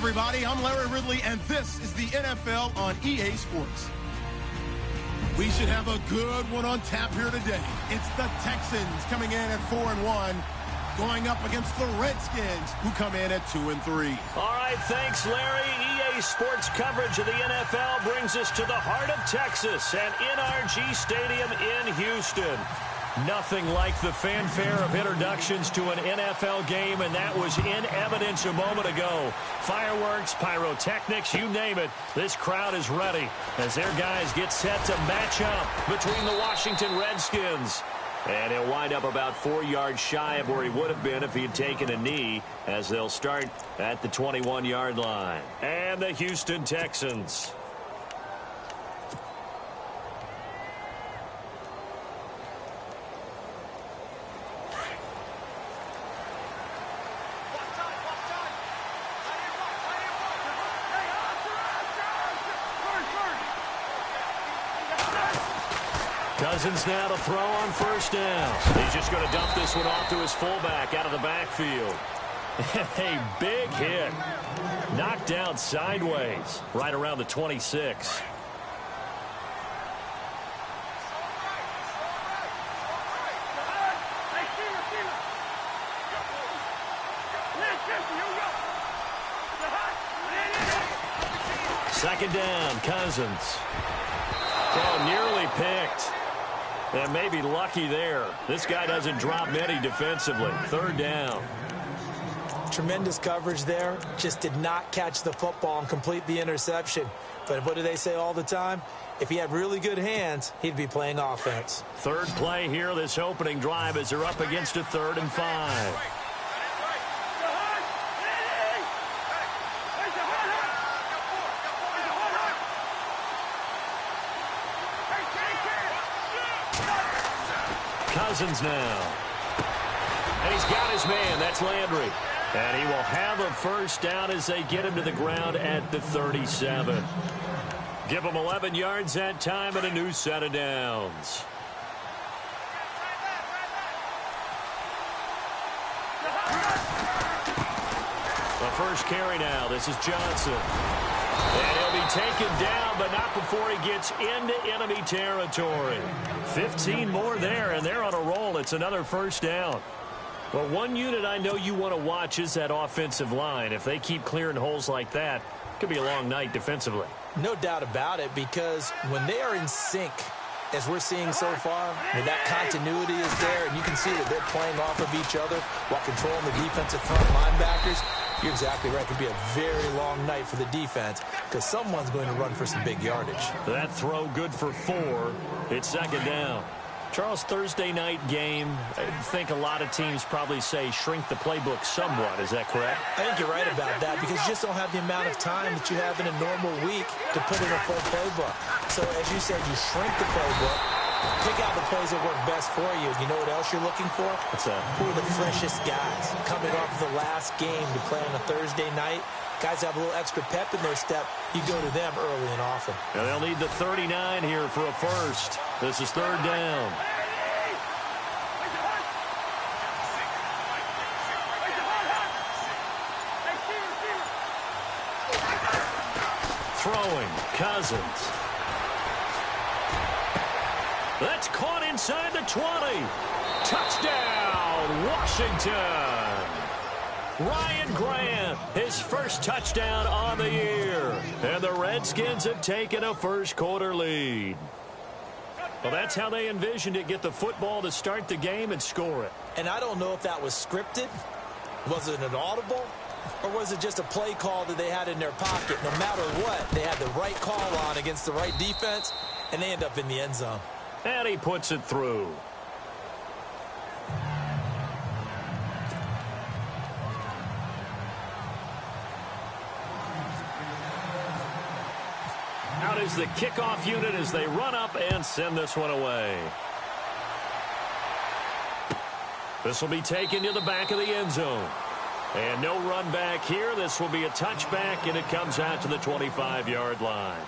everybody. I'm Larry Ridley, and this is the NFL on EA Sports. We should have a good one on tap here today. It's the Texans coming in at 4-1, going up against the Redskins, who come in at 2-3. All right, thanks, Larry. EA Sports coverage of the NFL brings us to the heart of Texas and NRG Stadium in Houston. Nothing like the fanfare of introductions to an NFL game, and that was in evidence a moment ago. Fireworks, pyrotechnics, you name it. This crowd is ready as their guys get set to match up between the Washington Redskins. And he'll wind up about 4 yards shy of where he would have been if he had taken a knee, as they'll start at the 21-yard line. And the Houston Texans. Cousins now to throw on first down. He's just going to dump this one off to his fullback out of the backfield. A big hit. Knocked down sideways right around the 26. Second down, Cousins. Oh, nearly picked. And maybe lucky there. This guy doesn't drop many defensively. Third down. Tremendous coverage there. Just did not catch the football and complete the interception. But what do they say all the time? If he had really good hands, he'd be playing offense. Third play here, this opening drive, as they're up against a 3rd and 5. Cousins now. And he's got his man. That's Landry. And he will have a first down as they get him to the ground at the 37. Give him 11 yards that time and a new set of downs. The first carry now. This is Johnson. And he'll be taken down, but not before he gets into enemy territory. 15 more there, and they're on a roll. It's another first down. Well, one unit I know you want to watch is that offensive line. If they keep clearing holes like that, it could be a long night defensively. No doubt about it, because when they are in sync, as we're seeing so far, when that continuity is there, and you can see that they're playing off of each other while controlling the defensive front linebackers, you're exactly right. It could be a very long night for the defense because someone's going to run for some big yardage. That throw good for 4. It's second down. Charles, Thursday night game, I think a lot of teams probably say shrink the playbook somewhat. Is that correct? I think you're right about that because you just don't have the amount of time that you have in a normal week to put in a full playbook. So, as you said, you shrink the playbook, pick out the plays that work best for you. You know what else you're looking for? What's that? Who are the freshest guys coming off of the last game to play on a Thursday night? Guys have a little extra pep in their step. You go to them early and often. And they'll need the 39 here for a first. This is third down. Throwing, Cousins. That's caught inside the 20. Touchdown, Washington. Ryan Grant, his first touchdown on the year. And the Redskins have taken a first-quarter lead. Well, that's how they envisioned it, get the football to start the game and score it. And I don't know if that was scripted. Was it an audible? Or was it just a play call that they had in their pocket? No matter what, they had the right call on against the right defense, and they end up in the end zone. And he puts it through. Out is the kickoff unit as they run up and send this one away. This will be taken to the back of the end zone. And no run back here. This will be a touchback, and it comes out to the 25-yard line.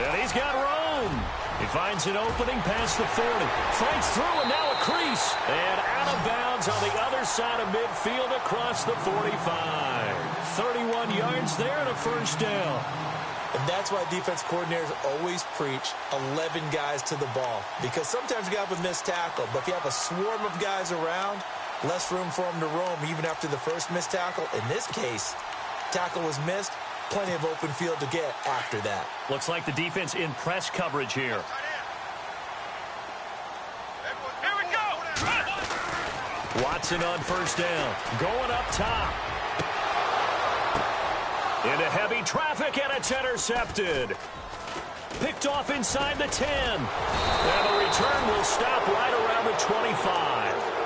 And he's got room. He finds an opening past the 40. Fights through, and now a crease. And out of bounds on the other side of midfield across the 45. 31 yards there and a first down. And that's why defense coordinators always preach 11 guys to the ball. Because sometimes you have a missed tackle, but if you have a swarm of guys around, less room for them to roam even after the first missed tackle. In this case, tackle was missed. Plenty of open field to get after that. Looks like the defense in press coverage here. Here we go. Watson on first down. Going up top. Into heavy traffic, and it's intercepted. Picked off inside the 10. And the return will stop right around the 25.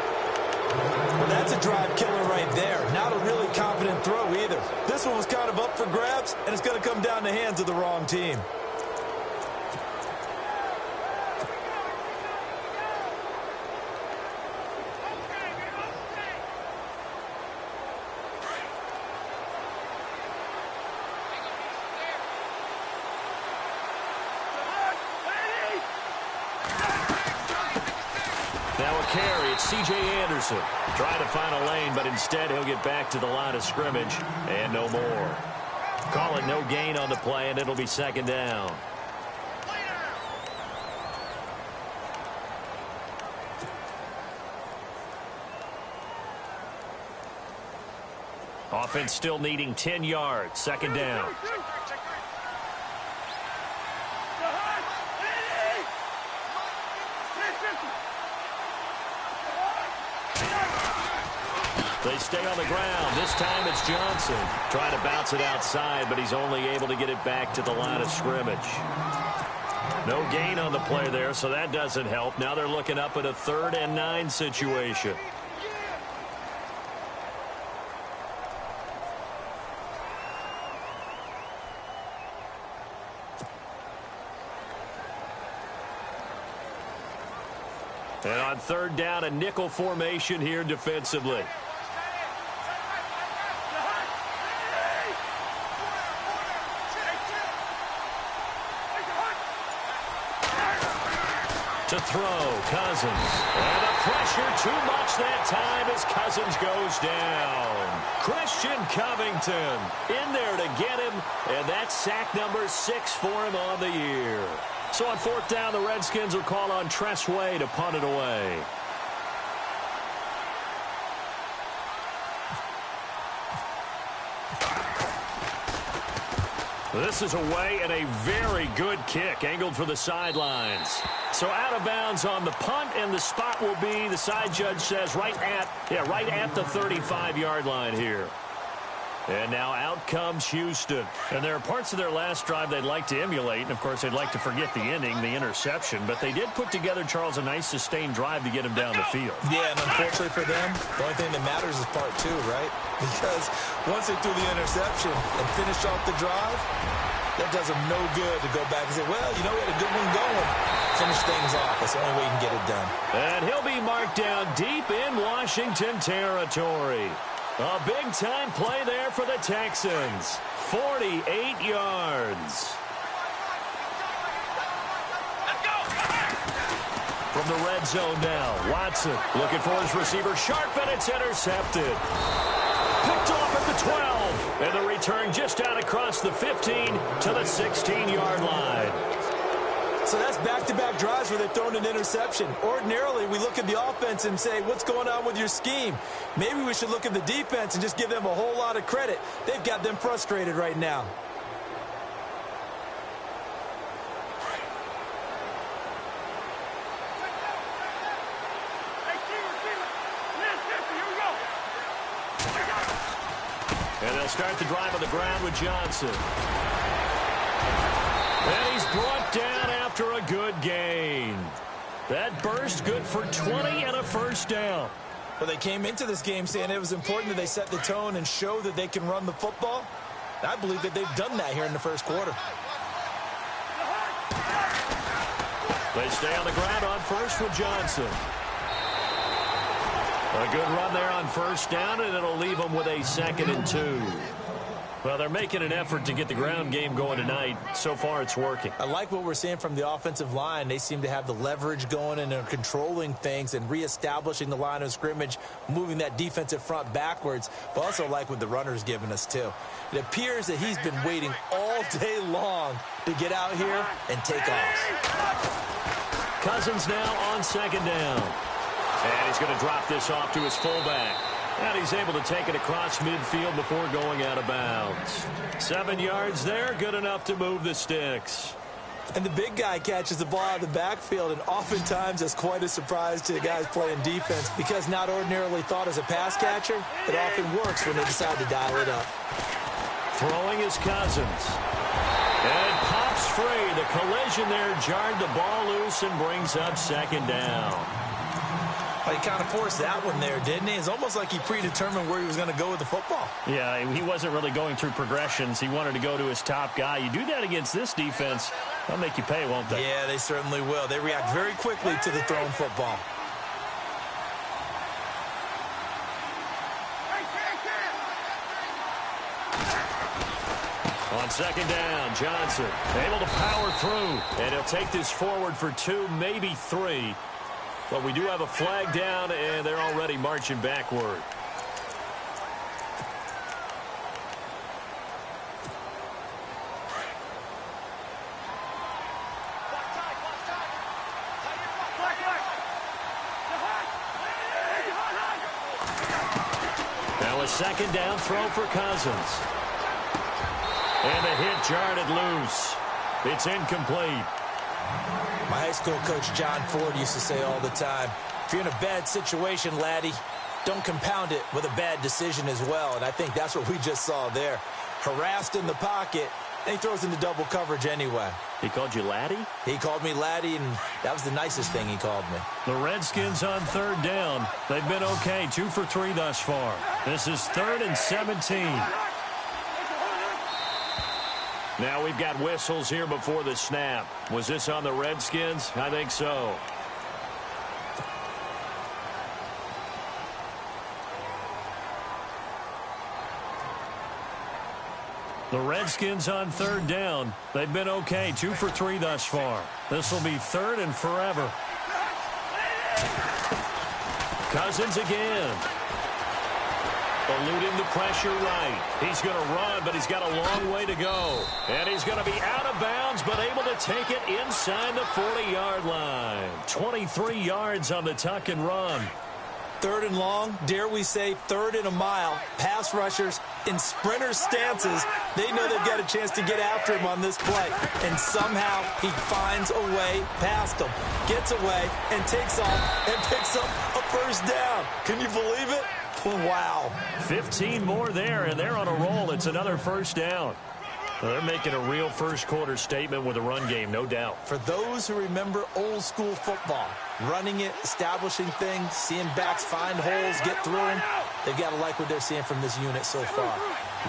Well, that's a drive killer right there. Not a really confident throw either. This one was kind of up for grabs, and it's going to come down the hands of the wrong team. Now a carry, it's C.J. Anderson. Trying to find a lane, but instead he'll get back to the line of scrimmage and no more. Call it no gain on the play, and it'll be second down. Offense still needing 10 yards, second down. They stay on the ground. This time it's Johnson. Trying to bounce it outside, but he's only able to get it back to the line of scrimmage. No gain on the play there, so that doesn't help. Now they're looking up at a 3rd and 9 situation. And on 3rd down, a nickel formation here defensively. To throw, Cousins. And the pressure too much that time as Cousins goes down. Christian Covington in there to get him, and that's sack number 6 for him on the year. So on 4th down, the Redskins will call on Tress Way to punt it away. This is away, and a very good kick angled for the sidelines. So out of bounds on the punt, and the spot will be, the side judge says, right at the 35-yard line here. And now out comes Houston. And there are parts of their last drive they'd like to emulate. And, of course, they'd like to forget the ending, the interception. But they did put together, Charles, a nice sustained drive to get him down the field. Yeah, and unfortunately for them, the only thing that matters is part 2, right? Because once they threw the interception and finished off the drive, that does them no good to go back and say, well, you know, we had a good one going. Finish things off. That's the only way you can get it done. And he'll be marked down deep in Washington territory. A big-time play there for the Texans. 48 yards. From the red zone now, Watson looking for his receiver Sharp, and it's intercepted. Picked off at the 12. And the return just out across the 15 to the 16-yard line. So that's back-to-back drives where they've thrown an interception. Ordinarily, we look at the offense and say, what's going on with your scheme? Maybe we should look at the defense and just give them a whole lot of credit. They've got them frustrated right now. And they'll start the drive on the ground with Johnson. And he's brought down after a good gain. That burst good for 20 and a first down. Well, they came into this game saying it was important that they set the tone and show that they can run the football. I believe that they've done that here in the first quarter. They stay on the ground on first with Johnson. A good run there on first down, and it'll leave them with a 2nd and 2. Well, they're making an effort to get the ground game going tonight. So far, it's working. I like what we're seeing from the offensive line. They seem to have the leverage going and are controlling things and reestablishing the line of scrimmage, moving that defensive front backwards, but also like what the runner's giving us, too. It appears that he's been waiting all day long to get out here and take off. Cousins now on second down. And he's going to drop this off to his fullback. And he's able to take it across midfield before going out of bounds. 7 yards there, good enough to move the sticks. And the big guy catches the ball out of the backfield, and oftentimes that's quite a surprise to the guys playing defense because not ordinarily thought as a pass catcher, it often works when they decide to dial it up. Throwing is Cousins. And pops free. The collision there jarred the ball loose and brings up second down. Well, he kind of forced that one there, didn't he? It's almost like he predetermined where he was going to go with the football. Yeah, he wasn't really going through progressions. He wanted to go to his top guy. You do that against this defense, they'll make you pay, won't they? Yeah, they certainly will. They react very quickly to the thrown football. On second down, Johnson able to power through, and he'll take this forward for 2, maybe 3. But we do have a flag down, and they're already marching backward. Now a second down throw for Cousins. And the hit jarred it loose. It's incomplete. My high school coach, John Ford, used to say all the time, if you're in a bad situation, laddie, don't compound it with a bad decision as well. And I think that's what we just saw there. Harassed in the pocket, and he throws into double coverage anyway. He called you laddie? He called me laddie, and that was the nicest thing he called me. The Redskins on third down. They've been okay, 2 for 3 thus far. This is 3rd and 17. Now we've got whistles here before the snap. Was this on the Redskins? I think so. The Redskins on third down. They've been okay, 2 for 3 thus far. This will be 3rd and forever. Cousins again. Eluding the pressure right. He's going to run, but he's got a long way to go. And he's going to be out of bounds, but able to take it inside the 40-yard line. 23 yards on the tuck and run. 3rd and long, dare we say 3rd and a mile. Pass rushers in sprinter stances, they know they've got a chance to get after him on this play. And somehow he finds a way past him, gets away, and takes off and picks up a first down. Can you believe it? Wow. 15 more there, and they're on a roll. It's another first down. Well, they're making a real first-quarter statement with a run game, no doubt. For those who remember old-school football, running it, establishing things, seeing backs find holes, get through them, they've got to like what they're seeing from this unit so far.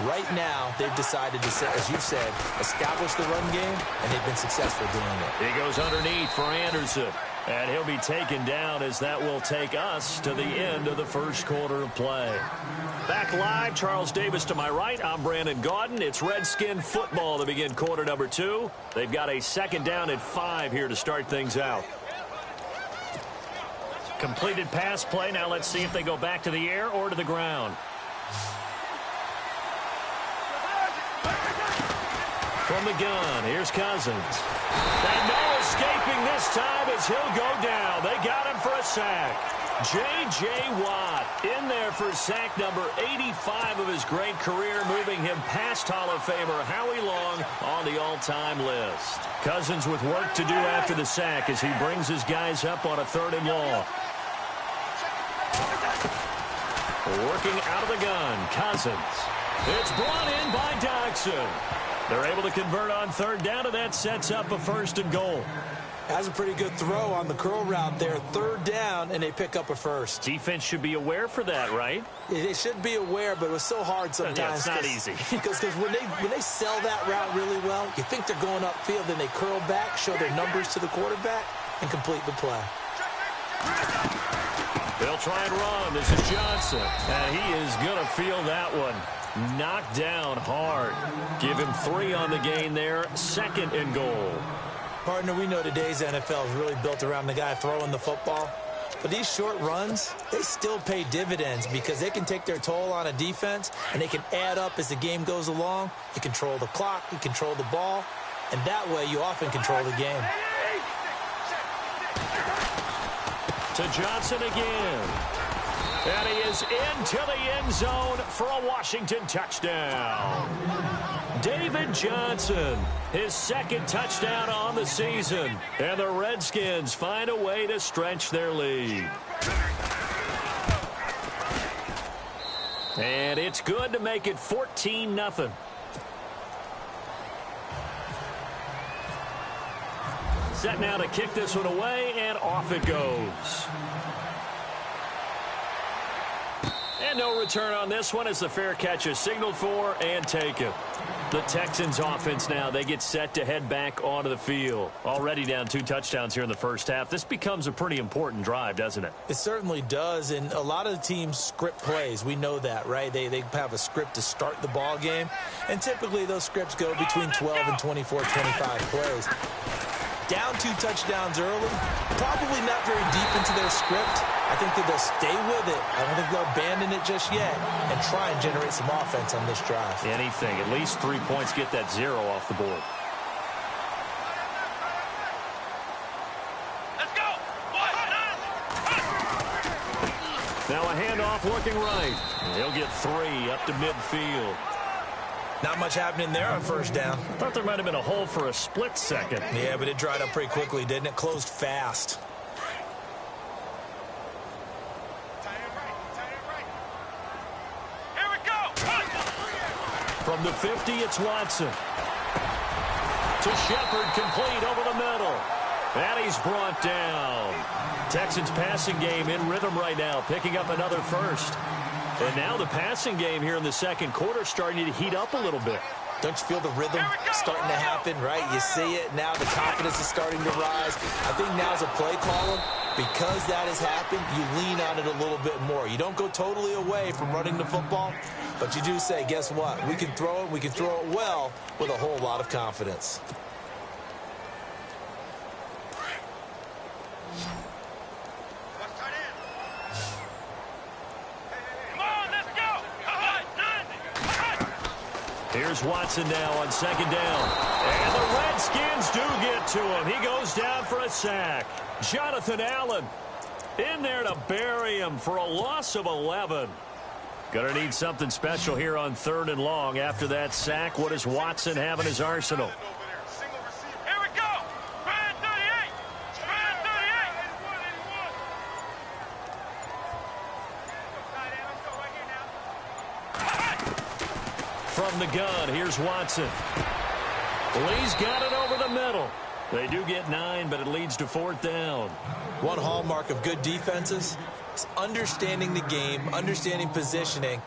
Right now, they've decided to, as you said, establish the run game, and they've been successful doing it. He goes underneath for Anderson. And he'll be taken down as that will take us to the end of the first quarter of play. Back live, Charles Davis to my right. I'm Brandon Gaudin. It's Redskin football to begin quarter number 2. They've got a second down at 5 here to start things out. Completed pass play. Now let's see if they go back to the air or to the ground. From the gun, here's Cousins. And no escaping this time as he'll go down. They got him for a sack. J.J. Watt in there for sack number 85 of his great career, moving him past Hall of Famer Howie Long on the all-time list. Cousins with work to do after the sack as he brings his guys up on a 3rd and long. Working out of the gun, Cousins. It's brought in by Dodson. They're able to convert on 3rd down, and that sets up a 1st and goal. Has a pretty good throw on the curl route there. 3rd down, and they pick up a 1st. Defense should be aware for that, right? They should be aware, but it was so hard sometimes. Yeah, it's not easy. Because when they sell that route really well, you think they're going upfield, then they curl back, show their numbers to the quarterback, and complete the play. They'll try and run. This is Johnson. And he is going to feel that one. Knocked down hard. Give him 3 on the gain there. 2nd and goal. Partner, we know today's NFL is really built around the guy throwing the football. But these short runs, they still pay dividends because they can take their toll on a defense, and they can add up as the game goes along. You control the clock, you control the ball, and that way you often control the game. To Johnson again. And he is into the end zone for a Washington touchdown. David Johnson, his 2nd touchdown on the season. And the Redskins find a way to stretch their lead. And it's good to make it 14-0. Set now to kick this one away, and off it goes. And no return on this one as the fair catch is signaled for and taken. The Texans offense now, they get set to head back onto the field. Already down 2 touchdowns here in the first half. This becomes a pretty important drive, doesn't it? It certainly does, and a lot of the teams script plays. We know that, right? They have a script to start the ball game, and typically those scripts go between 12 and 24, 25 plays. Down 2 touchdowns early, probably not very deep into their script. I think that they'll stay with it. I don't think they'll abandon it just yet and try and generate some offense on this drive. Anything. At least 3 points, get that 0 off the board. Let's go. Now a handoff looking right. He'll get 3 up to midfield. Not much happening there on first down. I thought there might have been a hole for a split second. Yeah, but it dried up pretty quickly, didn't it? Closed fast. Here we go. From the 50, it's Watson. To Shepard, complete over the middle. And he's brought down. Texans passing game in rhythm right now, picking up another first. And now the passing game here in the second quarter starting to heat up a little bit. Don't you feel the rhythm starting to happen, right? You see it now. The confidence is starting to rise. I think now as a play caller, because that has happened, you lean on it a little bit more. You don't go totally away from running the football, but you do say, guess what? We can throw it. We can throw it well with a whole lot of confidence. Here's Watson now on 2nd down. And the Redskins do get to him. He goes down for a sack. Jonathan Allen in there to bury him for a loss of 11. Gonna need something special here on 3rd and long after that sack. What does Watson have in his arsenal? Here we go. Brand 38. Brand 38. From the gun, here's Watson. Lee's got it over the middle. They do get 9, but it leads to 4th down. One hallmark of good defenses is understanding the game, understanding positioning,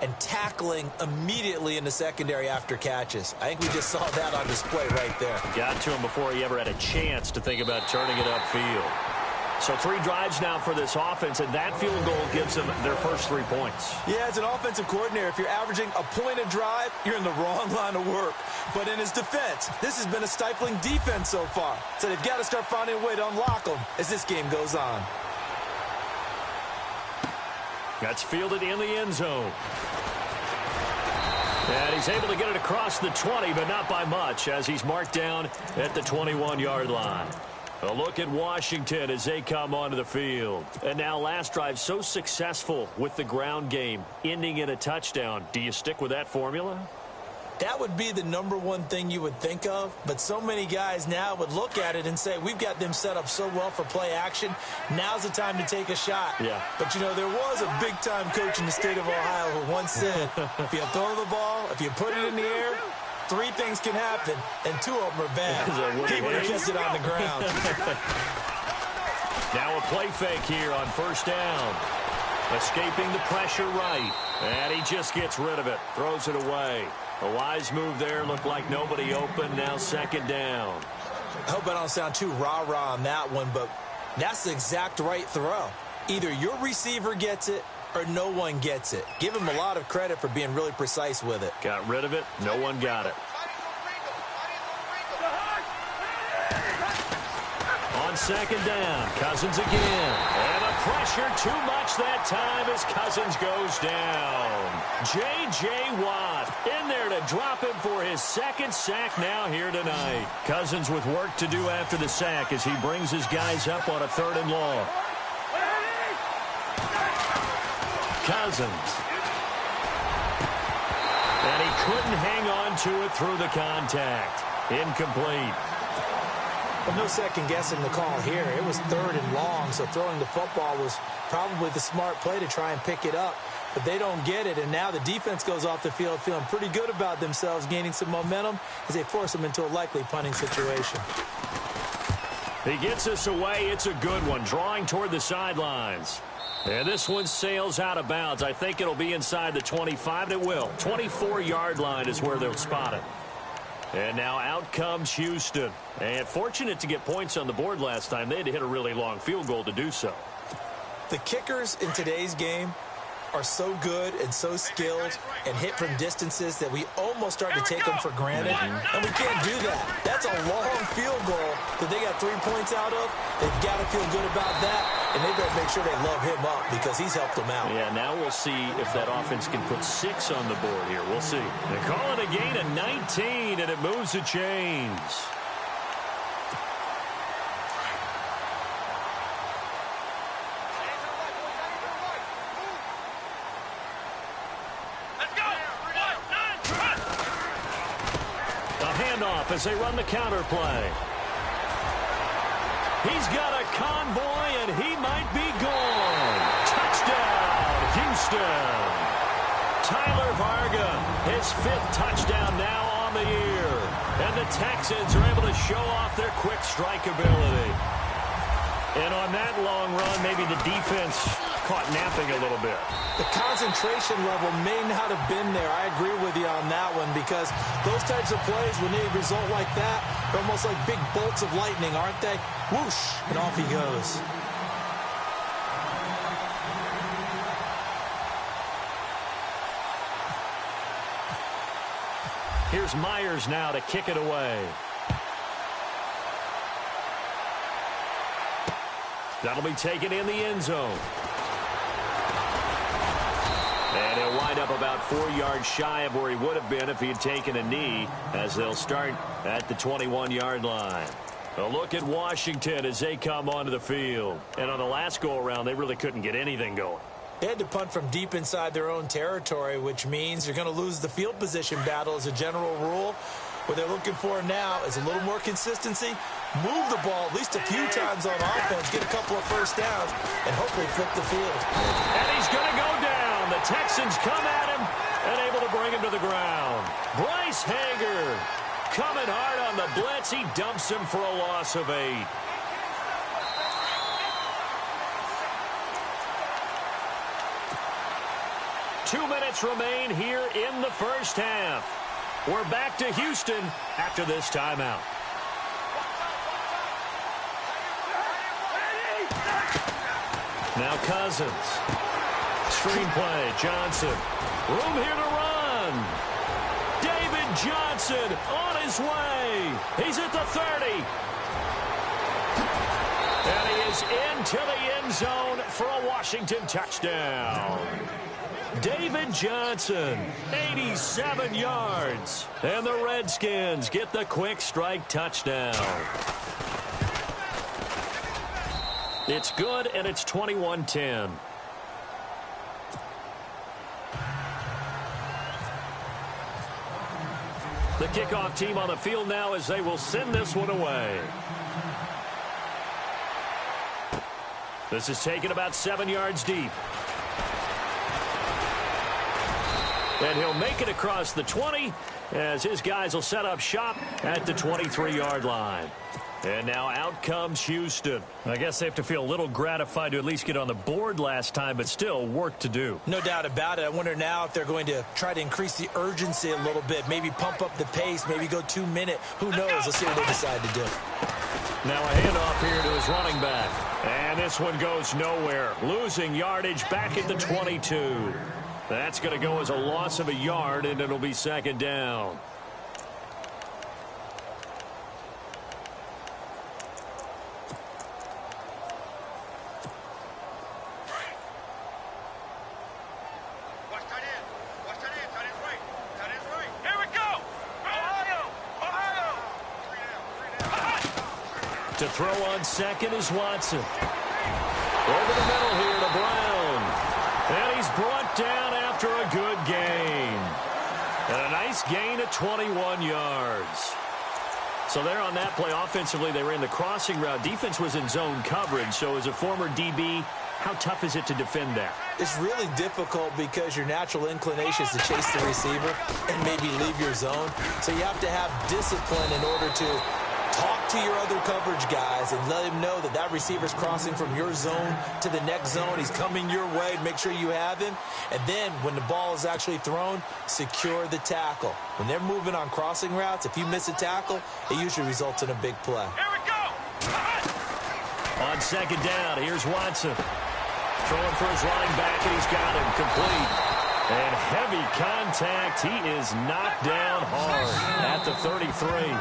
and tackling immediately in the secondary after catches. I think we just saw that on display right there. Got to him before he ever had a chance to think about turning it upfield. So 3 drives now for this offense, and that field goal gives them their first 3 points. Yeah, as an offensive coordinator, if you're averaging a point a drive, you're in the wrong line of work. But in his defense, this has been a stifling defense so far. So they've got to start finding a way to unlock them as this game goes on. That's fielded in the end zone. And he's able to get it across the 20, but not by much, as he's marked down at the 21-yard line. A look at Washington as they come onto the field. And now last drive so successful with the ground game, ending in a touchdown. Do you stick with that formula? That would be the #1 thing you would think of, but so many guys now would look at it and say, we've got them set up so well for play action, now's the time to take a shot. Yeah. But, you know, there was a big-time coach in the state of Ohio who once said, if you throw the ball, if you put it in the air, 3 things can happen, and 2 of them are bad. He would have kept it on the ground. Now a play fake here on 1st down. Escaping the pressure right. And he just gets rid of it. Throws it away. A wise move there. Looked like nobody open. Now 2nd down. I hope I don't sound too rah-rah on that one, but that's the exact right throw. Either your receiver gets it or no one gets it. Give him a lot of credit for being really precise with it. Got rid of it. No one got it. On second down, Cousins again. And the pressure too much that time as Cousins goes down. J.J. Watt in there to drop him for his second sack now here tonight. Cousins with work to do after the sack as he brings his guys up on a 3rd and long. Cousins. And he couldn't hang on to it through the contact. Incomplete. Well, no second guessing the call here. It was 3rd and long, so throwing the football was probably the smart play to try and pick it up. But they don't get it, and now the defense goes off the field feeling pretty good about themselves, gaining some momentum as they force them into a likely punting situation. He gets us away. It's a good one, drawing toward the sidelines. And this one sails out of bounds. I think it'll be inside the 25, and it will. 24-yard line is where they'll spot it. And now out comes Houston. And fortunate to get points on the board last time. They had to hit a really long field goal to do so. The kickers in today's game are so good and so skilled and hit from distances that we almost start to take them for granted. And we can't do that. That's a long field goal that they got 3 points out of. They've got to feel good about that, and they better make sure they love him up because he's helped them out. Yeah, now we'll see if that offense can put 6 on the board here. We'll see. They call it a gain of 19, and it moves the chains. As they run the counter play. He's got a convoy, and he might be gone. Touchdown, Houston. Tyler Varga, his 5th touchdown now on the year. And the Texans are able to show off their quick strike ability. And on that long run, maybe the defense caught napping a little bit. The concentration level may not have been there. I agree with you on that one because those types of plays, when they result like that, they're almost like big bolts of lightning, aren't they? Whoosh, and off he goes. Here's Myers now to kick it away. That'll be taken in the end zone. And he'll wind up about 4 yards shy of where he would have been if he had taken a knee, as they'll start at the 21-yard line. A look at Washington as they come onto the field. And on the last go-around, they really couldn't get anything going. They had to punt from deep inside their own territory, which means you're going to lose the field position battle as a general rule. What they're looking for now is a little more consistency, move the ball at least a few times on offense, get a couple of first downs, and hopefully flip the field. And he's going to go down. The Texans come at him and able to bring him to the ground. Bryce Hager coming hard on the blitz. He dumps him for a loss of 8. Two minutes remain here in the first half. We're back to Houston after this timeout. Now Cousins. Screenplay, Johnson. Room here to run. David Johnson on his way. He's at the 30. And he is into the end zone for a Washington touchdown. David Johnson, 87 yards. And the Redskins get the quick strike touchdown. It's good, and it's 21-10. The kickoff team on the field now as they will send this one away. This is taken about 7 yards deep. And he'll make it across the 20 as his guys will set up shop at the 23-yard line. And now out comes Houston. I guess they have to feel a little gratified to at least get on the board last time, but still work to do. No doubt about it. I wonder now if they're going to try to increase the urgency a little bit, maybe pump up the pace, maybe go 2-minute. Who knows? Let's see what they decide to do. Now a handoff here to his running back. And this one goes nowhere. Losing yardage back at the 22. That's going to go as a loss of a yard, and it'll be second down. To throw on second is Watson. Over the middle here to Brown. And he's brought down after a good gain. And a nice gain of 21 yards. So there on that play, offensively, they ran the crossing route. Defense was in zone coverage. So as a former DB, how tough is it to defend that? It's really difficult because your natural inclination is to chase the receiver and maybe leave your zone. So you have to have discipline in order to talk to your other coverage guys and let him know that that receiver's crossing from your zone to the next zone. He's coming your way. Make sure you have him. And then when the ball is actually thrown, secure the tackle. When they're moving on crossing routes, if you miss a tackle, it usually results in a big play. Here we go. On second down, here's Watson. Throwing for his running back, and he's got him complete. And heavy contact. He is knocked down hard at the 33.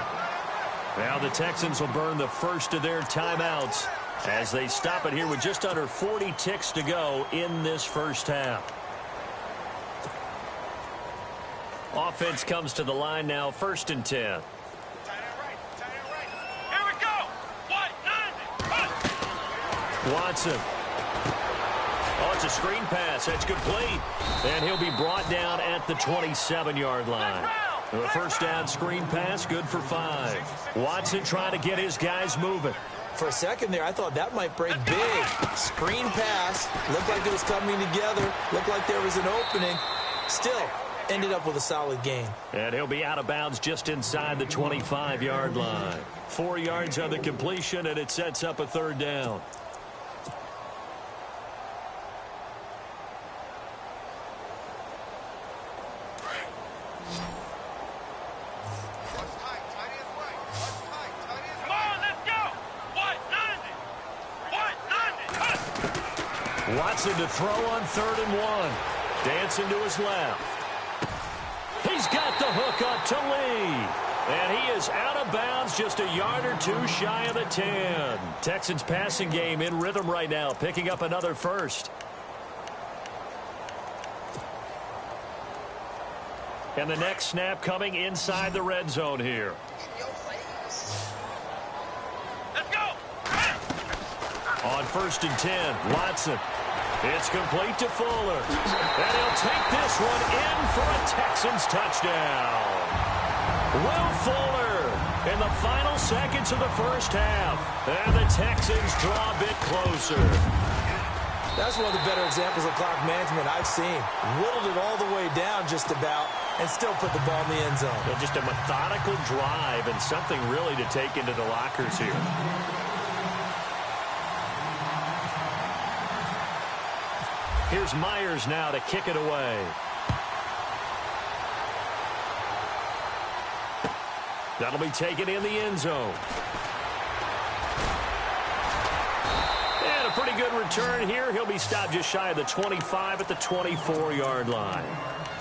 Now the Texans will burn the first of their timeouts as they stop it here with just under 40 ticks to go in this first half. Offense comes to the line now, 1st and 10. Here we go. Watson. Oh, it's a screen pass. That's complete. And he'll be brought down at the 27-yard line. The first down screen pass, good for 5. Watson trying to get his guys moving. For a second there, I thought that might break big. Screen pass. Looked like it was coming together. Looked like there was an opening. Still, ended up with a solid gain. And he'll be out of bounds just inside the 25-yard line. 4 yards on the completion, and it sets up a third down. Watson to throw on 3rd and 1. Dancing to his left. He's got the hook up to Lee. And he is out of bounds, just a yard or two shy of the 10. Texans passing game in rhythm right now, picking up another first. And the next snap coming inside the red zone here. Let's go. On 1st and 10, Watson. It's complete to Fuller. And he'll take this one in for a Texans touchdown. Will Fuller in the final seconds of the first half. And the Texans draw a bit closer. That's one of the better examples of clock management I've seen. Whittled it all the way down just about and still put the ball in the end zone. Just a methodical drive and something really to take into the lockers here. Here's Myers now to kick it away. That'll be taken in the end zone. And a pretty good return here. He'll be stopped just shy of the 25 at the 24-yard line.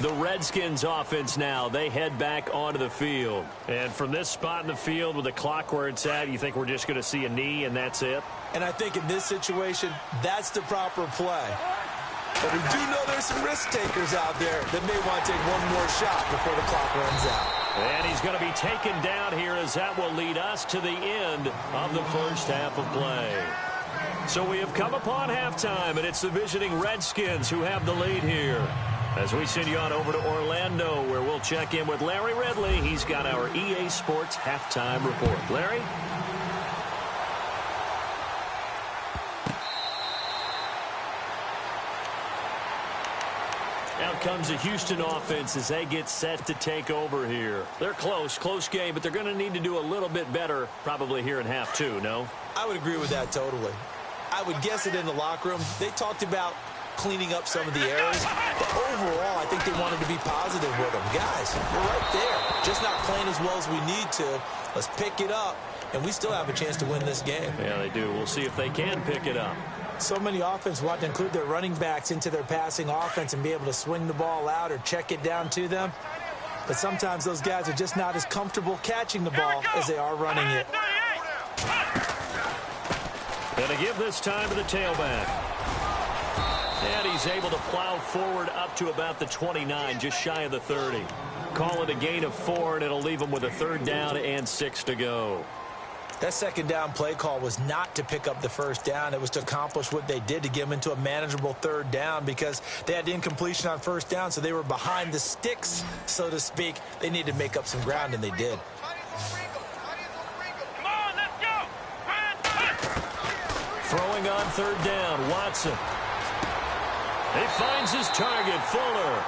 The Redskins offense now, they head back onto the field. And from this spot in the field with the clock where it's at, you think we're just going to see a knee and that's it? And I think in this situation, that's the proper play. But we do know there's some risk takers out there that may want to take one more shot before the clock runs out. And he's going to be taken down here as that will lead us to the end of the first half of play. So we have come upon halftime, and it's the visiting Redskins who have the lead here. As we send you on over to Orlando, where we'll check in with Larry Ridley. He's got our EA Sports halftime report. Larry? Out comes the Houston offense as they get set to take over here. They're close game, but they're going to need to do a little bit better probably here in half two, no? I would agree with that totally. I would guess it in the locker room. They talked about cleaning up some of the errors, but overall, I think they wanted to be positive with them. Guys, we're right there. Just not playing as well as we need to. Let's pick it up and we still have a chance to win this game. Yeah, they do. We'll see if they can pick it up. So many offenses want to include their running backs into their passing offense and be able to swing the ball out or check it down to them. But sometimes those guys are just not as comfortable catching the ball as they are running it. And to give this time to the tailback. And he's able to plow forward up to about the 29, just shy of the 30. Call it a gain of 4, and it'll leave him with a 3rd down and 6 to go. That 2nd down play call was not to pick up the 1st down. It was to accomplish what they did, to get them into a manageable 3rd down, because they had incompletion on 1st down, so they were behind the sticks, so to speak. They needed to make up some ground, and they did. Come on, let's go. Throwing on 3rd down, Watson. He finds his target, Fuller.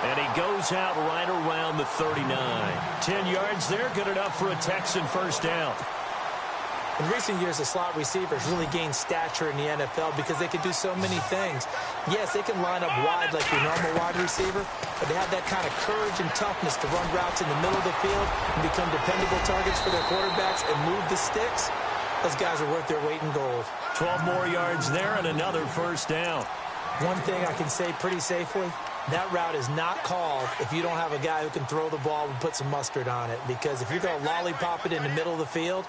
And he goes out right around the 39. 10 yards there, good enough for a Texan 1st down. In recent years, the slot receivers really gained stature in the NFL because they can do so many things. Yes, they can line up wide like your normal wide receiver, but they have that kind of courage and toughness to run routes in the middle of the field and become dependable targets for their quarterbacks and move the sticks. Those guys are worth their weight in gold. 12 more yards there and another 1st down. One thing I can say pretty safely, that route is not called if you don't have a guy who can throw the ball and put some mustard on it. Because if you're going to lollipop it in the middle of the field,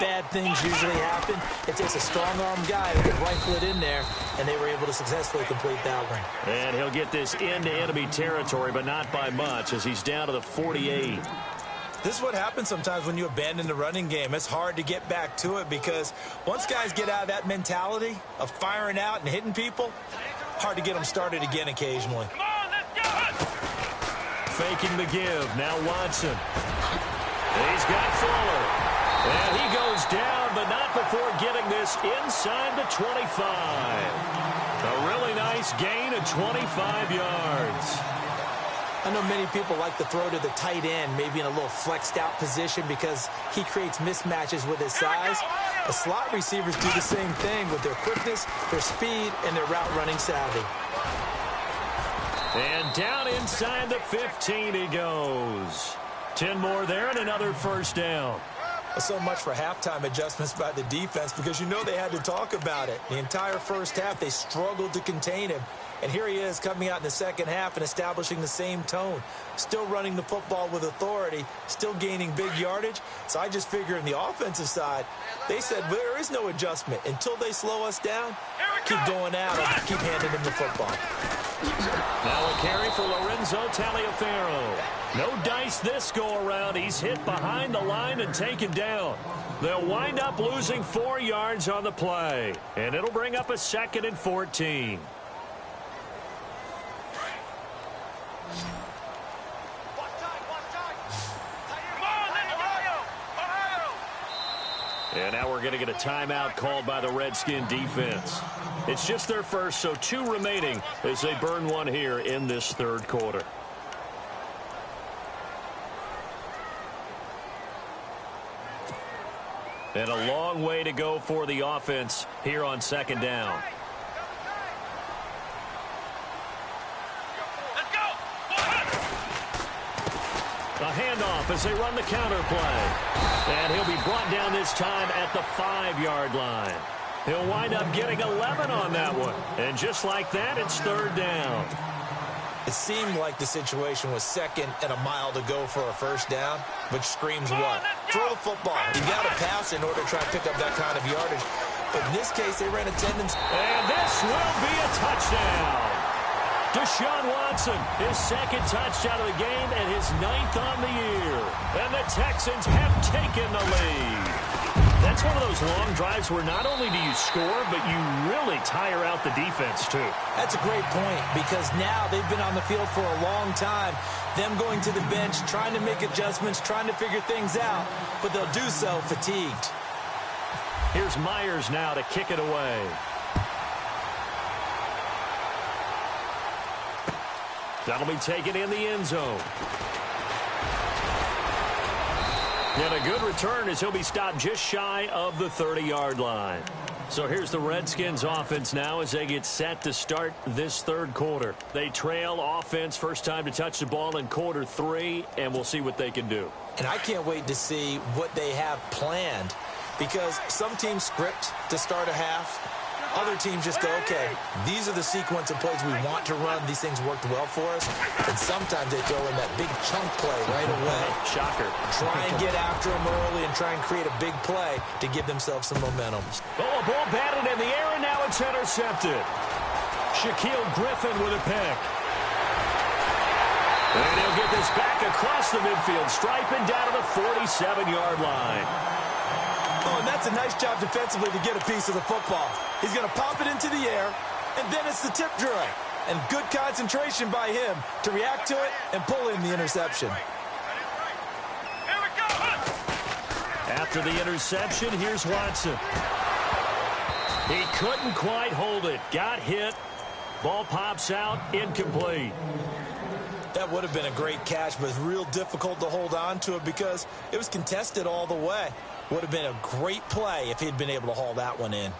bad things usually happen. It takes a strong-arm guy who can rifle it in there, and they were able to successfully complete that one. And he'll get this into enemy territory, but not by much, as he's down to the 48. This is what happens sometimes when you abandon the running game. It's hard to get back to it because once guys get out of that mentality of firing out and hitting people, hard to get them started again occasionally. Come on, let's go. Faking the give. Now Watson. He's got Fuller. And he goes down, but not before getting this inside the 25. A really nice gain of 25 yards. I know many people like to throw to the tight end, maybe in a little flexed out position because he creates mismatches with his size. The slot receivers do the same thing with their quickness, their speed, and their route running savvy. And down inside the 15 he goes. 10 more there and another 1st down. So much for halftime adjustments by the defense because you know they had to talk about it. The entire 1st half, they struggled to contain him. And here he is coming out in the 2nd half and establishing the same tone. Still running the football with authority, still gaining big yardage. So I just figure in the offensive side, they said there is no adjustment. Until they slow us down, keep going out and keep handing them the football. Now a carry for Lorenzo Taliaferro. No dice this go-around. He's hit behind the line and taken down. They'll wind up losing 4 yards on the play. And it'll bring up a 2nd and 14. And now we're going to get a timeout called by the Redskin defense. It's just their first, so 2 remaining as they burn one here in this 3rd quarter. And a long way to go for the offense here on 2nd down. Let's go. A handoff as they run the counter play. And he'll be brought down this time at the 5-yard line. He'll wind up getting 11 on that one. And just like that, it's 3rd down. It seemed like the situation was 2nd and a mile to go for a 1st down, which screams what? Throw the football. You got to pass in order to try to pick up that kind of yardage. But in this case, they ran attendance. And this will be a touchdown. Deshaun Watson, his 2nd touchdown of the game and his 9th on the year. And the Texans have taken the lead. That's one of those long drives where not only do you score, but you really tire out the defense, too. That's a great point because now they've been on the field for a long time. Them going to the bench, trying to make adjustments, trying to figure things out, but they'll do so fatigued. Here's Myers now to kick it away. That'll be taken in the end zone. And a good return as he'll be stopped just shy of the 30-yard line. So here's the Redskins offense now as they get set to start this 3rd quarter. They trail offense first time to touch the ball in quarter 3, and we'll see what they can do. And I can't wait to see what they have planned because some teams script to start a half. Other teams just go, okay, these are the sequence of plays we want to run. These things worked well for us. And sometimes they throw in that big chunk play right away. Shocker. Try and get after them early and try and create a big play to give themselves some momentum. Oh, a ball batted in the air, and now it's intercepted. Shaquille Griffin with a pick. And he'll get this back across the midfield stripe and down to the 47-yard line. Oh, and that's a nice job defensively to get a piece of the football. He's going to pop it into the air, and then it's the tip drill. And good concentration by him to react to it and pull in the interception. Here we go. After the interception, here's Watson. He couldn't quite hold it. Got hit. Ball pops out. Incomplete. That would have been a great catch, but it's real difficult to hold on to it because it was contested all the way. Would have been a great play if he'd been able to haul that one in.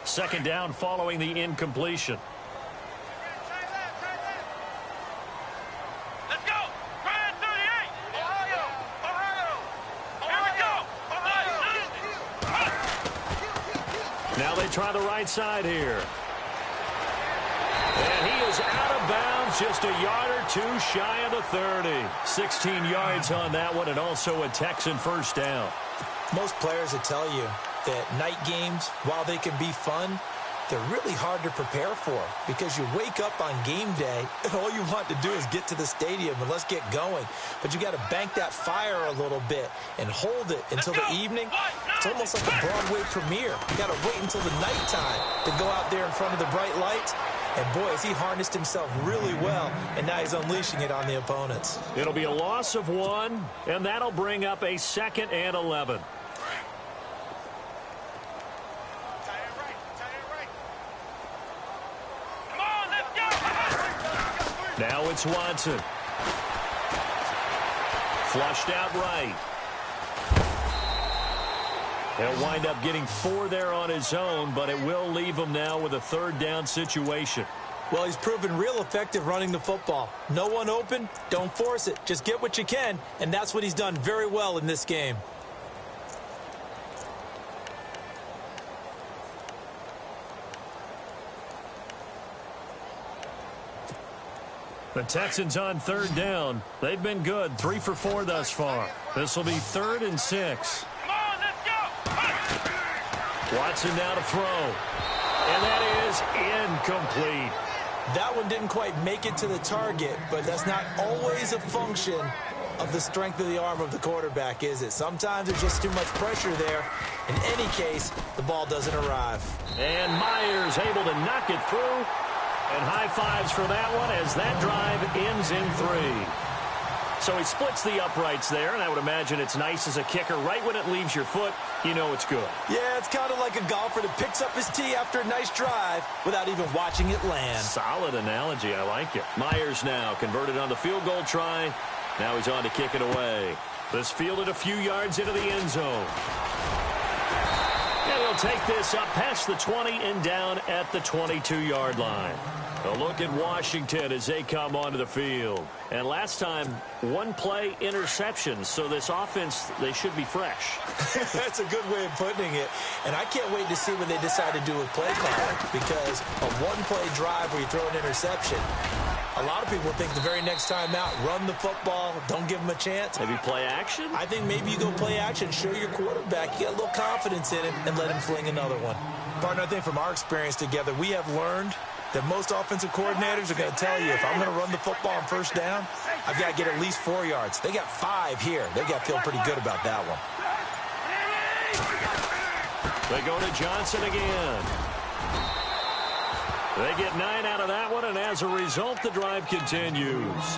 Second down following the incompletion. Let's go. Ryan 38. Ohio. Here we go. Now they try the right side here. And he is out of bounds, just a yard or two shy of the 30. 16 yards on that one, and also a Texan first down. Most players will tell you that night games, while they can be fun, they're really hard to prepare for because you wake up on game day and all you want to do is get to the stadium and let's get going. But you got to bank that fire a little bit and hold it until the evening. It's almost like a Broadway premiere. You got to wait until the nighttime to go out there in front of the bright lights. And boy, has he harnessed himself really well, and now he's unleashing it on the opponents. It'll be a loss of 1, and that'll bring up a 2nd and 11. Now it's Watson. Flushed out right. He'll wind up getting 4 there on his own, but it will leave him now with a 3rd down situation. Well, he's proven real effective running the football. No one open, don't force it. Just get what you can, and that's what he's done very well in this game. The Texans on 3rd down. They've been good, 3 for 4 thus far. This will be 3rd and 6. Come on, let's go. Watson now to throw. And that is incomplete. That one didn't quite make it to the target, but that's not always a function of the strength of the arm of the quarterback, is it? Sometimes there's just too much pressure there. In any case, the ball doesn't arrive. And Myers able to knock it through. And high fives for that one as that drive ends in 3. So he splits the uprights there, and I would imagine it's nice as a kicker. Right when it leaves your foot, you know it's good. Yeah, it's kind of like a golfer that picks up his tee after a nice drive without even watching it land. Solid analogy. I like it. Myers now converted on the field goal try. Now he's on to kick it away. This fielded a few yards into the end zone. And he'll take this up past the 20 and down at the 22-yard line. A look at Washington as they come onto the field. And last time, 1 play interception. So this offense, they should be fresh. That's a good way of putting it. And I can't wait to see what they decide to do with play calling. Because a 1-play drive where you throw an interception, a lot of people think the very next time out, run the football, don't give them a chance. Maybe play action? I think maybe you go play action, show your quarterback you got a little confidence in him, and let him fling another one. Partner, I think from our experience together, we have learned that most offensive coordinators are going to tell you, if I'm going to run the football on 1st down, I've got to get at least 4 yards. They got 5 here. They've got to feel pretty good about that one. They go to Johnson again. They get 9 out of that one, and as a result, the drive continues.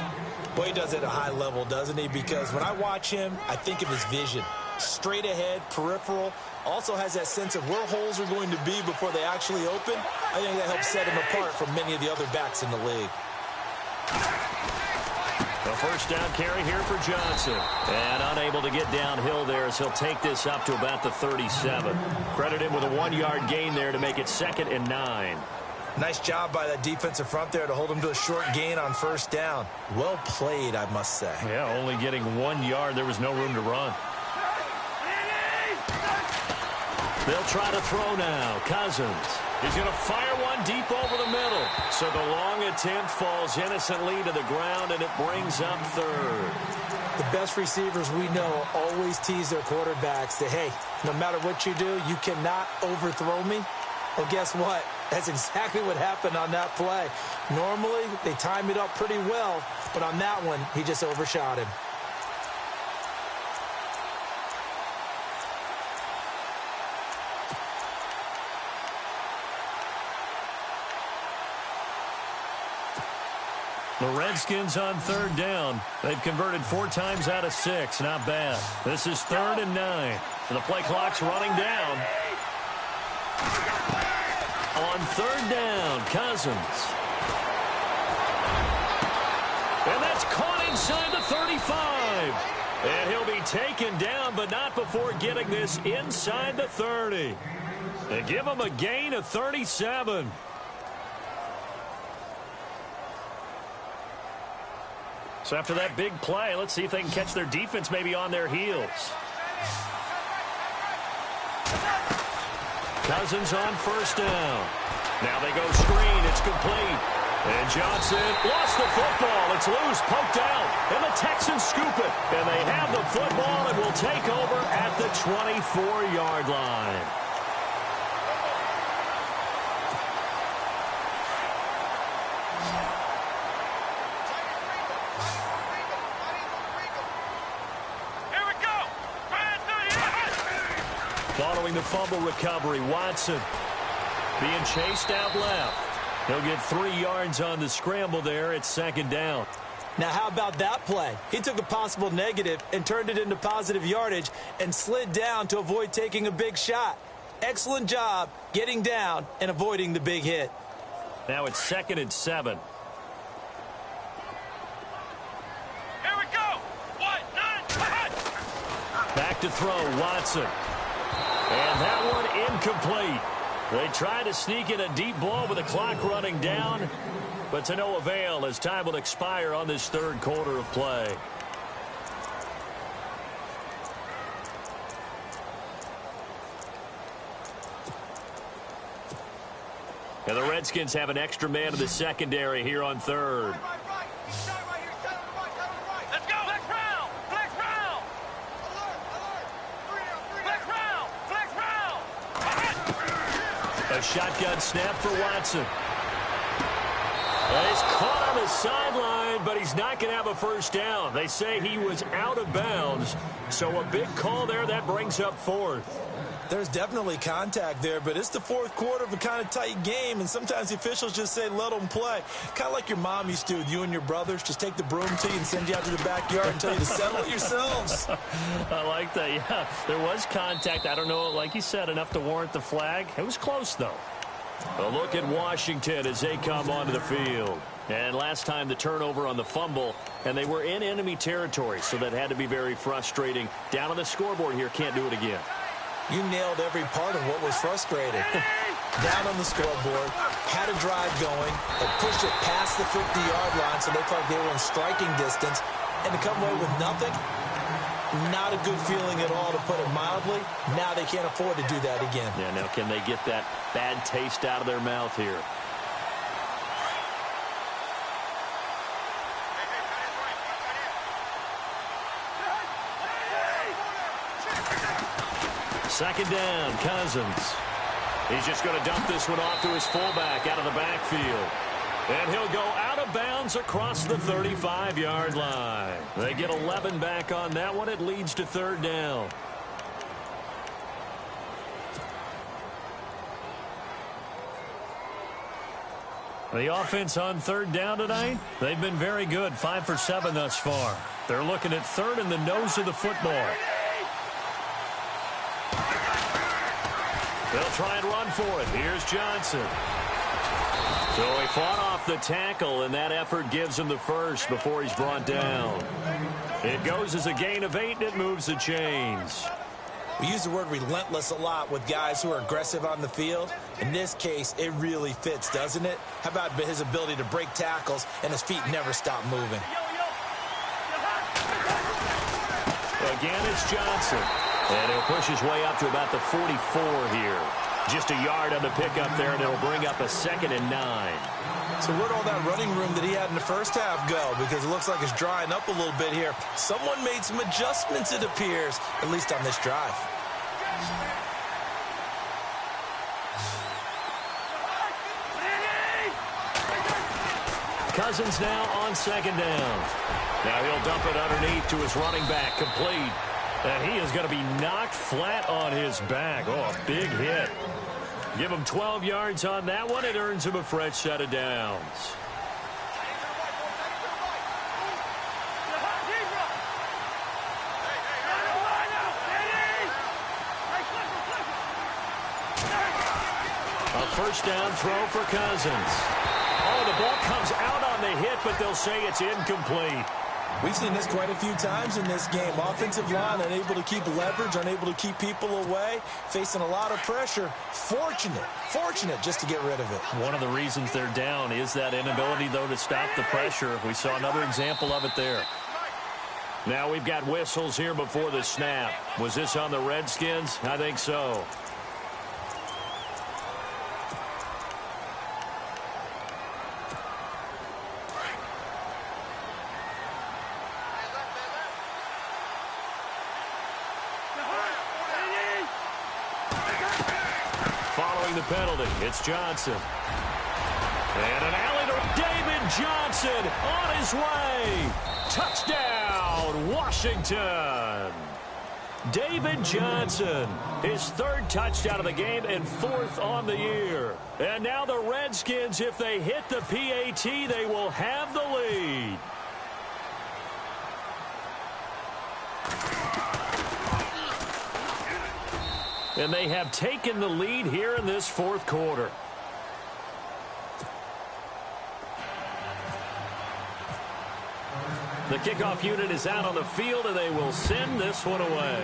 Boy, he does it at a high level, doesn't he? Because when I watch him, I think of his vision. Straight ahead, peripheral, also has that sense of where holes are going to be before they actually open. I think that helps set him apart from many of the other backs in the league. A 1st down carry here for Johnson. And unable to get downhill there as he'll take this up to about the 37. Credit him with a 1-yard gain there to make it 2nd and 9. Nice job by that defensive front there to hold him to a short gain on first down. Well played, I must say. Yeah, only getting 1 yard. There was no room to run. They'll try to throw now. Cousins. He's going to fire one deep over the middle. So the long attempt falls innocently to the ground, and it brings up third. The best receivers we know always tease their quarterbacks that, hey, no matter what you do, you cannot overthrow me. Well, guess what? That's exactly what happened on that play. Normally, they time it up pretty well, but on that one, he just overshot him. The Redskins on third down. They've converted 4 times out of 6. Not bad. This is 3rd and 9. The play clock's running down. On third down, Cousins. And that's caught inside the 35. And he'll be taken down, but not before getting this inside the 30. They give him a gain of 37. So after that big play, let's see if they can catch their defense maybe on their heels. Cousins on first down. Now they go screen. It's complete. And Johnson lost the football. It's loose, poked out. And the Texans scoop it. And they have the football and will take over at the 24-yard line. Following the fumble recovery, Watson being chased out left. He'll get 3 yards on the scramble there. It's 2nd down. Now, how about that play? He took a possible negative and turned it into positive yardage and slid down to avoid taking a big shot. Excellent job getting down and avoiding the big hit. Now it's 2nd and 7. Here we go. 1, 9, Back to throw, Watson. And that one incomplete. They try to sneak in a deep ball with the clock running down, but to no avail as time will expire on this 3rd quarter of play. And the Redskins have an extra man in the secondary here on 3rd. Let's go. Flex round. Flex round. Flex round. Flex round. A shotgun snap for Watson. And he's caught on the sideline, but he's not going to have a first down. They say he was out of bounds. So a big call there. That brings up 4th. There's definitely contact there, but it's the 4th quarter of a kind of tight game, and sometimes the officials just say let them play. Kind of like your mom used to with you and your brothers. Just take the broom to you and send you out to the backyard and tell you to settle it yourselves. I like that. Yeah, there was contact. I don't know, like you said, enough to warrant the flag. It was close, though. A look at Washington as they come onto the field. And last time the turnover on the fumble, and they were in enemy territory, so that had to be very frustrating. Down on the scoreboard here, can't do it again. You nailed every part of what was frustrating. Down on the scoreboard, had a drive going, and pushed it past the 50-yard line so they felt like they were in striking distance, and to come away with nothing, not a good feeling at all, to put it mildly. Now they can't afford to do that again. Yeah, now can they get that bad taste out of their mouth here? Second down, Cousins. He's just going to dump this one off to his fullback out of the backfield. And he'll go out of bounds across the 35-yard line. They get 11 back on that one. It leads to 3rd down. The offense on 3rd down tonight, they've been very good. 5 for 7 thus far. They're looking at 3rd in the nose of the football. They'll try and run for it. Here's Johnson. So he fought off the tackle, and that effort gives him the first before he's brought down. It goes as a gain of 8, and it moves the chains. We use the word relentless a lot with guys who are aggressive on the field. In this case, it really fits, doesn't it? How about his ability to break tackles and his feet never stop moving? Again, it's Johnson. And he'll push his way up to about the 44 here. Just a yard on the pickup there, and it'll bring up a 2nd and 9. So where'd all that running room that he had in the first half go? Because it looks like it's drying up a little bit here. Someone made some adjustments, it appears, at least on this drive. Cousins now on 2nd down. Now he'll dump it underneath to his running back, complete. And he is going to be knocked flat on his back. Oh, a big hit. Give him 12 yards on that one. It earns him a fresh set of downs. A first down throw for Cousins. Oh, the ball comes out on the hit, but they'll say it's incomplete. We've seen this quite a few times in this game. Offensive line unable to keep leverage, unable to keep people away, facing a lot of pressure. Fortunate just to get rid of it. One of the reasons they're down is that inability, though, to stop the pressure. We saw another example of it there. Now we've got whistles here before the snap. Was this on the Redskins? I think so. The penalty. It's Johnson. And an alley to David Johnson on his way. Touchdown, Washington. David Johnson, his 3rd touchdown of the game and 4th on the year. And now the Redskins, if they hit the PAT, they will have the lead. And they have taken the lead here in this 4th quarter. The kickoff unit is out on the field, and they will send this one away.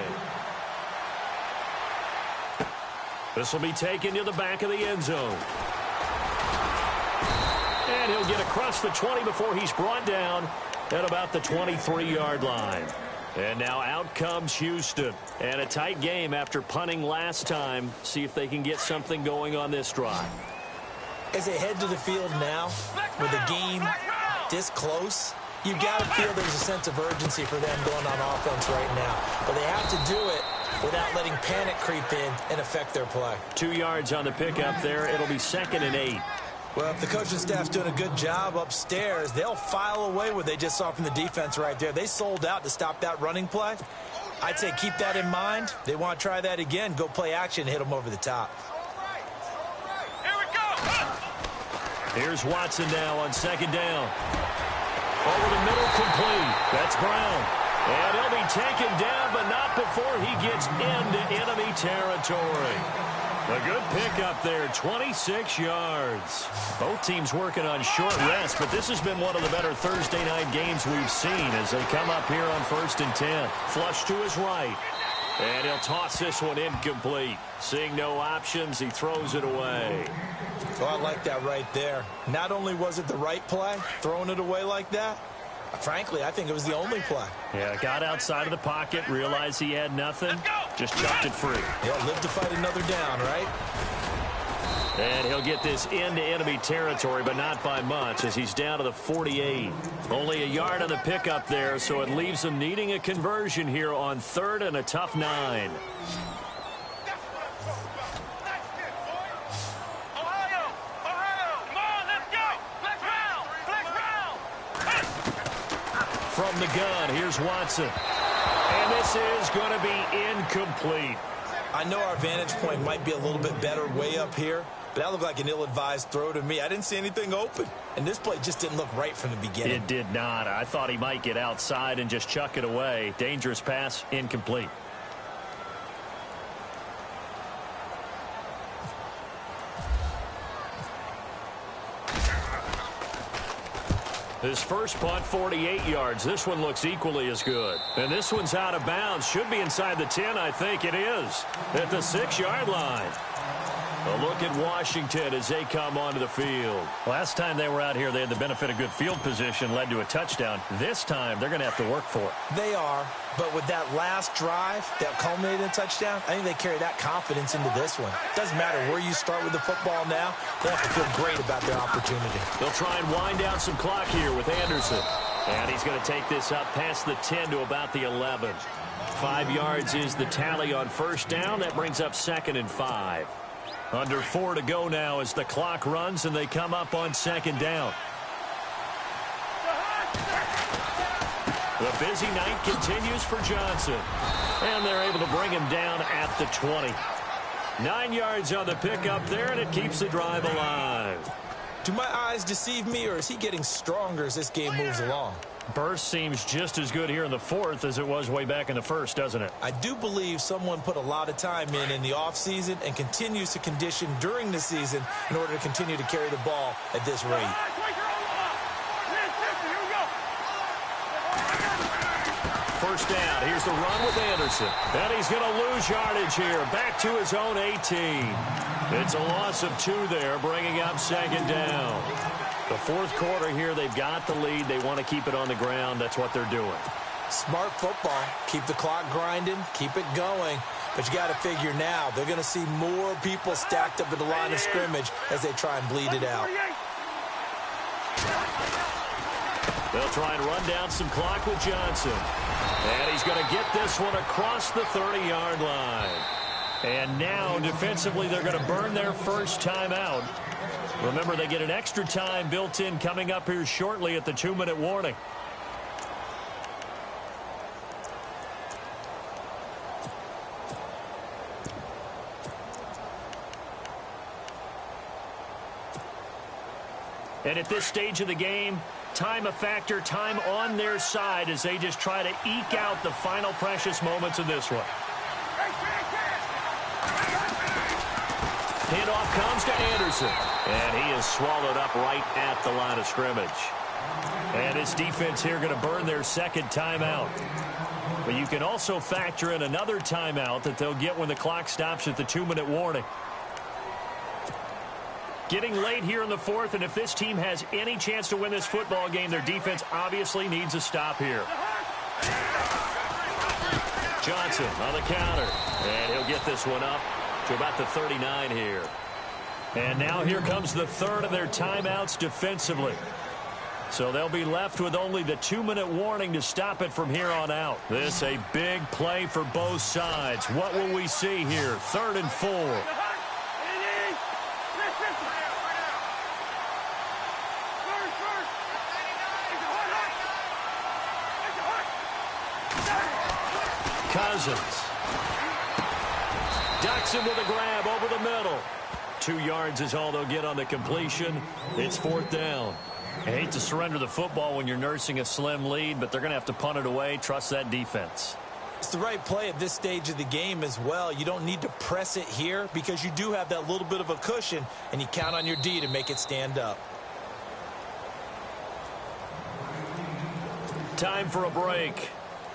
This will be taken to the back of the end zone. And he'll get across the 20 before he's brought down at about the 23-yard line. And now out comes Houston. And a tight game after punting last time. See if they can get something going on this drive. As they head to the field now, with the game this close, you've got to feel there's a sense of urgency for them going on offense right now. But they have to do it without letting panic creep in and affect their play. 2 yards on the pickup there. It'll be 2nd and 8. Well, if the coaching staff's doing a good job upstairs, they'll file away what they just saw from the defense right there. They sold out to stop that running play. I'd say keep that in mind. They want to try that again. Go play action, hit them over the top. Here we go. Here's Watson now on 2nd down. Over the middle, complete. That's Brown. And he'll be taken down, but not before he gets into enemy territory. A good pickup there, 26 yards. Both teams working on short rest, but this has been one of the better Thursday night games we've seen as they come up here on 1st and 10. Flush to his right. And he'll toss this one incomplete. Seeing no options, he throws it away. Oh, I like that right there. Not only was it the right play, throwing it away like that, frankly, I think it was the only play. Yeah, got outside of the pocket, realized he had nothing, just chucked it free. Yeah, live to fight another down, right? And he'll get this into enemy territory, but not by much, as he's down to the 48. Only a yard on the pickup there, so it leaves him needing a conversion here on 3rd and a tough 9. From the gun, here's Watson. And this is going to be incomplete. I know our vantage point might be a little bit better way up here, but that looked like an ill-advised throw to me. I didn't see anything open, and this play just didn't look right from the beginning. It did not. I thought he might get outside and just chuck it away. Dangerous pass, incomplete. His first punt, 48 yards. This one looks equally as good. And this one's out of bounds. Should be inside the 10. I think it is. At the 6-yard line. A look at Washington as they come onto the field. Last time they were out here, they had the benefit of good field position, led to a touchdown. This time, they're going to have to work for it. They are, but with that last drive that culminated in a touchdown, I think they carry that confidence into this one. Doesn't matter where you start with the football now, they have to feel great about their opportunity. They'll try and wind down some clock here with Anderson. And he's going to take this up past the 10 to about the 11. 5 yards is the tally on first down. That brings up 2nd and 5. Under 4 to go now as the clock runs and they come up on 2nd down. The busy night continues for Johnson. And they're able to bring him down at the 20. 9 yards on the pickup there, and it keeps the drive alive. Do my eyes deceive me, or is he getting stronger as this game moves along? Burst seems just as good here in the 4th as it was way back in the 1st, doesn't it? I do believe someone put a lot of time in the offseason and continues to condition during the season in order to continue to carry the ball at this rate. First down. Here's the run with Anderson. And he's going to lose yardage here. Back to his own 18. It's a loss of 2 there, bringing up 2nd down. The 4th quarter here, they've got the lead. They want to keep it on the ground. That's what they're doing. Smart football. Keep the clock grinding. Keep it going. But you got to figure now, they're going to see more people stacked up at the line of scrimmage as they try and bleed it out. They'll try and run down some clock with Johnson. And he's going to get this one across the 30-yard line. And now, defensively, they're going to burn their first timeout. Remember, they get an extra time built in coming up here shortly at the 2-minute warning. And at this stage of the game, time a factor, time on their side as they just try to eke out the final precious moments of this one. Handoff comes to Anderson. And he is swallowed up right at the line of scrimmage. And his defense here going to burn their 2nd timeout. But you can also factor in another timeout that they'll get when the clock stops at the 2-minute warning. Getting late here in the 4th, and if this team has any chance to win this football game, their defense obviously needs a stop here. Johnson on the counter. And he'll get this one up to about the 39 here. And now here comes the 3rd of their timeouts defensively. So they'll be left with only the 2-minute warning to stop it from here on out. This a big play for both sides. What will we see here? 3rd and 4. Cousins. Ducks him with a grab over the middle. 2 yards is all they'll get on the completion. It's 4th down. I hate to surrender the football when you're nursing a slim lead, but they're going to have to punt it away. Trust that defense. It's the right play at this stage of the game as well. You don't need to press it here because you do have that little bit of a cushion, and you count on your D to make it stand up. Time for a break.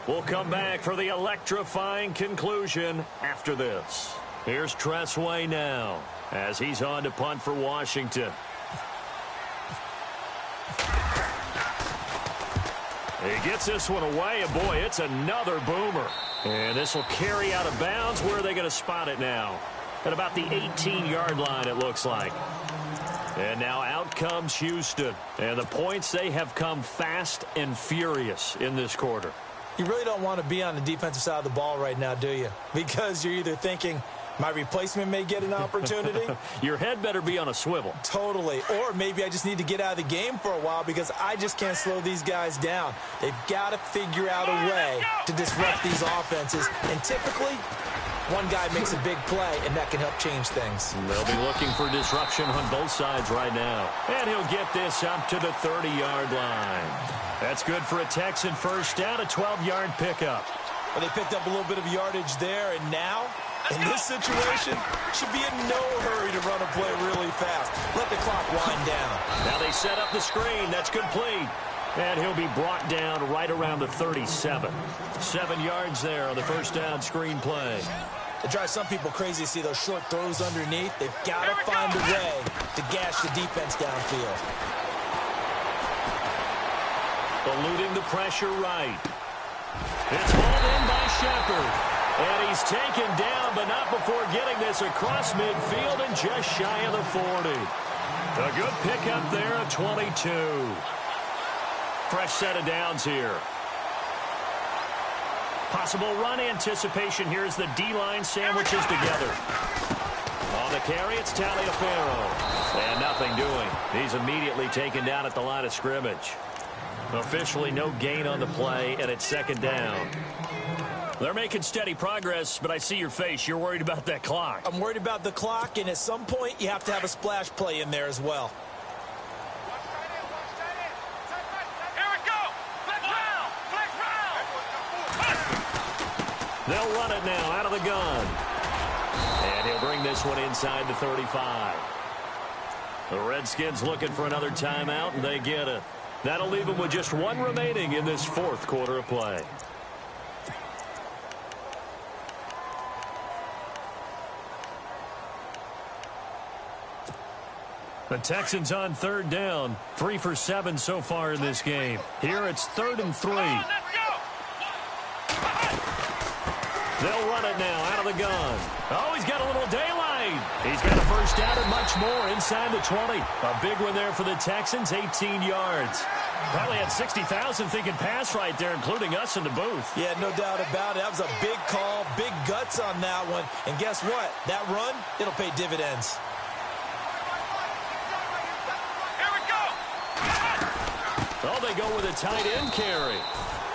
We'll come back for the electrifying conclusion after this. Here's Tressway now as he's on to punt for Washington. He gets this one away, and boy, it's another boomer. And this will carry out of bounds. Where are they going to spot it now? At about the 18-yard line, it looks like. And now out comes Houston. And the points, they have come fast and furious in this quarter. You really don't want to be on the defensive side of the ball right now, do you? Because you're either thinking, my replacement may get an opportunity. Your head better be on a swivel. Totally. Or maybe I just need to get out of the game for a while because I just can't slow these guys down. They've got to figure out a way to disrupt these offenses. And typically, one guy makes a big play, and that can help change things. They'll be looking for disruption on both sides right now. And he'll get this up to the 30-yard line. That's good for a Texan first down, a 12-yard pickup. Well, they picked up a little bit of yardage there, and now, in this situation, should be in no hurry to run a play really fast. Let the clock wind down. Now they set up the screen. That's complete. And he'll be brought down right around the 37. 7 yards there on the first down screen play. It drives some people crazy to see those short throws underneath. They've got to find a way to gash the defense downfield. Eluding the pressure right. It's hauled in by Shepard. And he's taken down, but not before getting this across midfield and just shy of the 40. A good pickup there at 22. Fresh set of downs here. Possible run anticipation here as the D-line sandwiches together. On the carry, it's Taliaferro. And nothing doing. He's immediately taken down at the line of scrimmage. Officially no gain on the play, and it's second down. They're making steady progress, but I see your face. You're worried about that clock. I'm worried about the clock, and at some point, you have to have a splash play in there as well. Here we go. Flex round. They'll run it now out of the gun. And he'll bring this one inside the 35. The Redskins looking for another timeout, and they get it. That'll leave them with just one remaining in this fourth quarter of play. The Texans on third down. 3 for 7 so far in this game. Here it's 3rd and 3. They'll run it now out of the gun. Oh, he's got a little daylight. He's got a first down and much more inside the 20. A big one there for the Texans, 18 yards. Probably had 60,000 thinking pass right there, including us in the booth. Yeah, no doubt about it. That was a big call, big guts on that one. And guess what? That run, it'll pay dividends. Oh, they go with a tight end carry.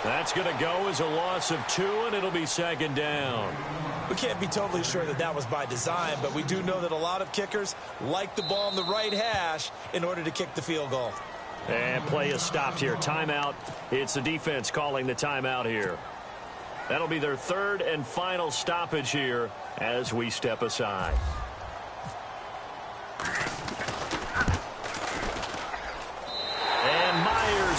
That's going to go as a loss of 2, and it'll be second down. We can't be totally sure that that was by design, but we do know that a lot of kickers like the ball on the right hash in order to kick the field goal. And play is stopped here. Timeout. It's the defense calling the timeout here. That'll be their 3rd and final stoppage here as we step aside.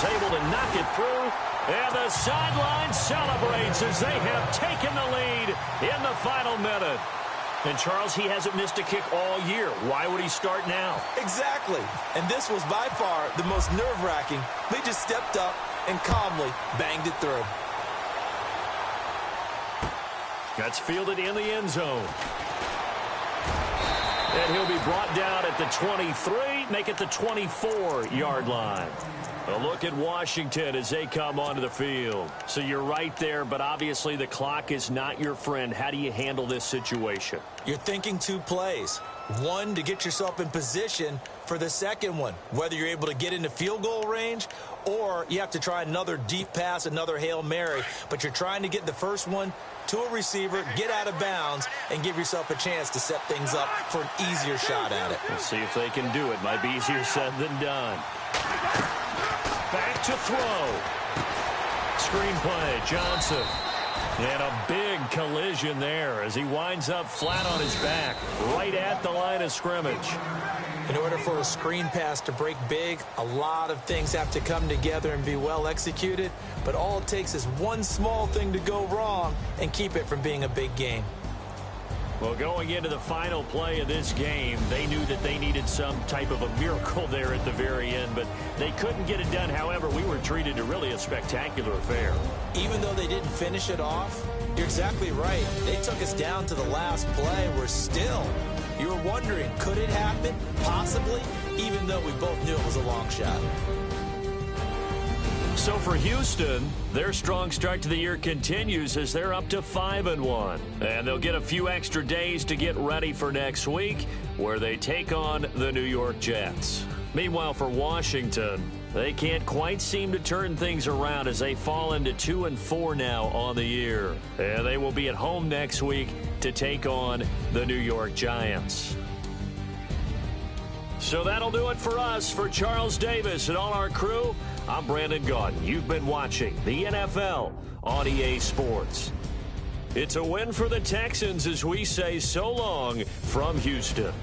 Able to knock it through, and the sideline celebrates as they have taken the lead in the final minute. And Charles, he hasn't missed a kick all year. Why would he start now? Exactly. And this was by far the most nerve-wracking. They just stepped up and calmly banged it through. That's fielded in the end zone. And he'll be brought down at the 23, make it the 24-yard line. A look at Washington as they come onto the field. So you're right there, but obviously the clock is not your friend. How do you handle this situation? You're thinking 2 plays. One, to get yourself in position for the second one, whether you're able to get into field goal range or you have to try another deep pass, another Hail Mary. But you're trying to get the first one to a receiver, get out of bounds, and give yourself a chance to set things up for an easier shot at it. We'll see if they can do it. Might be easier said than done. Back to throw. Screen play, Johnson. And a big collision there as he winds up flat on his back, right at the line of scrimmage. In order for a screen pass to break big, a lot of things have to come together and be well executed. But all it takes is one small thing to go wrong and keep it from being a big game. Well, going into the final play of this game, they knew that they needed some type of a miracle there at the very end, but they couldn't get it done. However, we were treated to really a spectacular affair. Even though they didn't finish it off, you're exactly right. They took us down to the last play. We're still, you were wondering, could it happen? Possibly, even though we both knew it was a long shot. So for Houston, their strong start to the year continues as they're up to 5-1. And they'll get a few extra days to get ready for next week, where they take on the New York Jets. Meanwhile, for Washington, they can't quite seem to turn things around as they fall into 2-4 now on the year. And they will be at home next week to take on the New York Giants. So that'll do it for us. For Charles Davis and all our crew, I'm Brandon Gaudin. You've been watching the NFL on EA Sports. It's a win for the Texans as we say so long from Houston.